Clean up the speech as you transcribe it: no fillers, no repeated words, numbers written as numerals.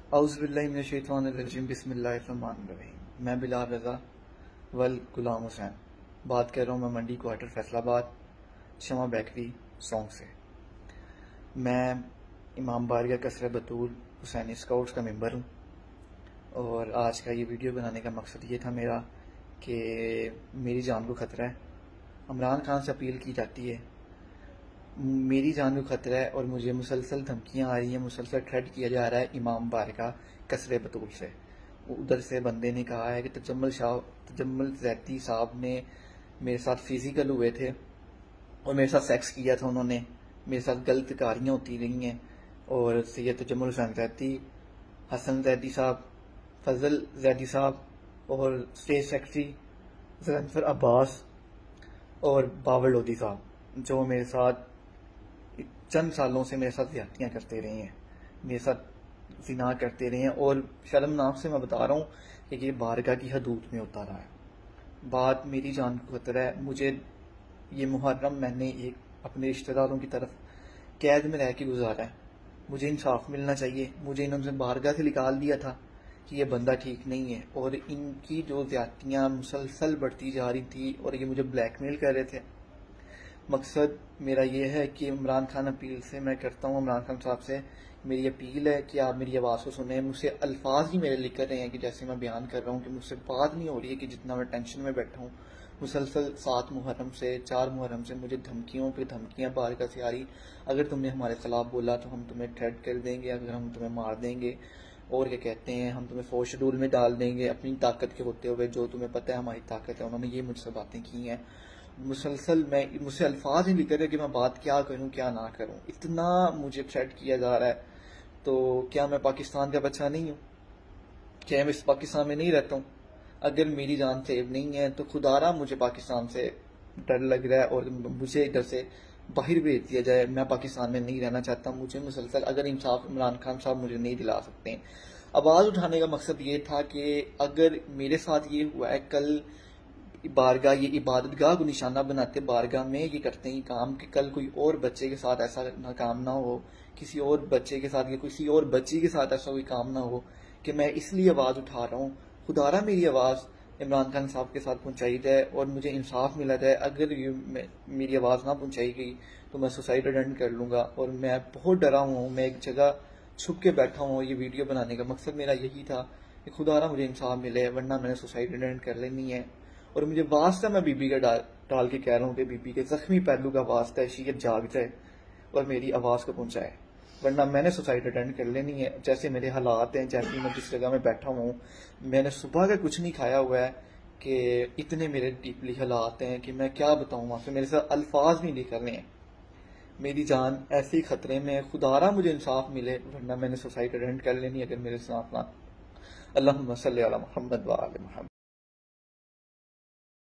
औज़ुबिल्लाहिमिनश्शैतानिर्रजीम बिस्मिल्लाहिर्रहमानिर्रहीम। मैं बिलाल रज़ा वल गुलाम हुसैन बात कर रहा हूँ। मैं मंडी क्वार्टर फैसलाबाद शमा बेकरी सौंग से। मैं इमाम बारगाह कसरा बतूल हुसैनी स्काउट्स का मेंबर हूँ और आज का ये वीडियो बनाने का मकसद ये था मेरा कि मेरी जान को ख़तरा है। इमरान खान से अपील की जाती है, मेरी जान को खतरा है और मुझे मुसलसल धमकियां आ रही हैं, मुसलसल थ्रेट किया जा रहा है इमाम बारगाह कसरे बतूल से। उधर से बंदे ने कहा है कि तजम्मुल जैदी साहब ने मेरे साथ फिजिकल हुए थे और मेरे साथ सेक्स किया था। उन्होंने मेरे साथ गलत कारियां होती रही हैं और सैयद तजम्मुल हुसैन जैदी, हसन जैदी साहब, फजल जैदी साहब और स्टेट सेक्रेटरी ज़फर अब्बास और बाबर लोधी साहब, जो मेरे साथ चंद सालों से मेरे साथ ज्यादतियां करते रहे हैं, मेरे साथ जिना करते रहे हैं। और शर्मनाक से मैं बता रहा हूँ कि ये बारगाह की हदूद में होता रहा है। बात मेरी जान को खतरा है। मुझे ये मुहर्रम मैंने एक अपने रिश्तेदारों की तरफ कैद में रह के गुजारा है। मुझे इंसाफ मिलना चाहिए। मुझे इन्होंने बारगाह से निकाल दिया था कि ये बंदा ठीक नहीं है और इनकी जो ज्यादतियां मुसलसल बढ़ती जा रही थी और ये मुझे ब्लैकमेल कर रहे थे। मकसद मेरा ये है कि इमरान खान अपील से मैं करता हूँ, इमरान खान साहब से मेरी अपील है कि आप मेरी आवाज़ को सुने। मुझसे अल्फाज ही मेरे लिख रहे हैं कि जैसे मैं बयान कर रहा हूँ कि मुझसे बात नहीं हो रही है कि जितना मैं टेंशन में बैठा हूँ। मुसलसल 7 मुहर्रम से 4 मुहर्रम से मुझे धमकियों पे धमकियां बारगाह से आ रही। अगर तुमने हमारे खिलाफ बोला तो हम तुम्हें थ्रेट कर देंगे, अगर हम तुम्हें मार देंगे, और क्या कहते हैं, हम तुम्हें फोर्स शेड्यूल में डाल देंगे अपनी ताकत के होते हुए, जो तुम्हें पता है हमारी ताकत है। उन्होंने ये मुझसे बातें की हैं। मुसलसल मैं मुझसे अल्फाज ही लिख रहे कि मैं बात क्या करूं क्या ना करूं। इतना मुझे थ्रेट किया जा रहा है। तो क्या मैं पाकिस्तान का बच्चा नहीं हूं? क्या मैं इस पाकिस्तान में नहीं रहता हूं? अगर मेरी जान सेव नहीं है तो खुदारा मुझे पाकिस्तान से डर लग रहा है और मुझे इधर से बाहर भेज दिया जाए। मैं पाकिस्तान में नहीं रहना चाहता। मुझे मुसलसल अगर इंसाफ इमरान खान साहब मुझे नहीं दिला सकते। आवाज उठाने का मकसद ये था कि अगर मेरे साथ ये हुआ है, कल बारगाह ये इबादतगाह को निशाना बनाते बारगाह में ये करते हैं काम कि कल कोई और बच्चे के साथ ऐसा काम ना हो, किसी और बच्चे के साथ या किसी और बच्ची के साथ ऐसा कोई काम ना हो, कि मैं इसलिए आवाज उठा रहा हूँ। खुदारा मेरी आवाज इमरान खान साहब के साथ पहुंचाई जाए और मुझे इंसाफ मिला जाए। अगर मेरी आवाज ना पहुंचाई गई तो मैं सुसाइड अटेंड कर लूंगा। और मैं बहुत डरा हुआ हूँ, मैं एक जगह छुप के बैठा हूँ। ये वीडियो बनाने का मकसद मेरा यही था कि खुदारा मुझे इंसाफ मिले, वरना मैंने सुसाइड अटेंड कर लेनी है। और मुझे वास्ता मैं बीबी का डाल के कह रहा हूँ कि बीबी के जख्मी पहलू का वास्ता है, शीयत जाग जाए और मेरी आवाज को पहुंचाए, वरना मैंने सुसाइड अटेंड कर लेनी है। जैसे मेरे हालात हैं, जैसे मैं जिस जगह में बैठा हूँ, मैंने सुबह का कुछ नहीं खाया हुआ है कि इतने मेरे डीपली हालात हैं कि मैं क्या बताऊँ आपसे। मेरे साथ अल्फाज नहीं निकल रहे हैं। मेरी जान ऐसे ही खतरे में है। खुदारा मुझे इंसाफ मिले, वरना मैंने सुसाइड अटेंड कर लेनी है अगर मेरे साथ ना। अल्लाहुम्मा सल्ली अला मुहम्मद व आले मुहम्मद।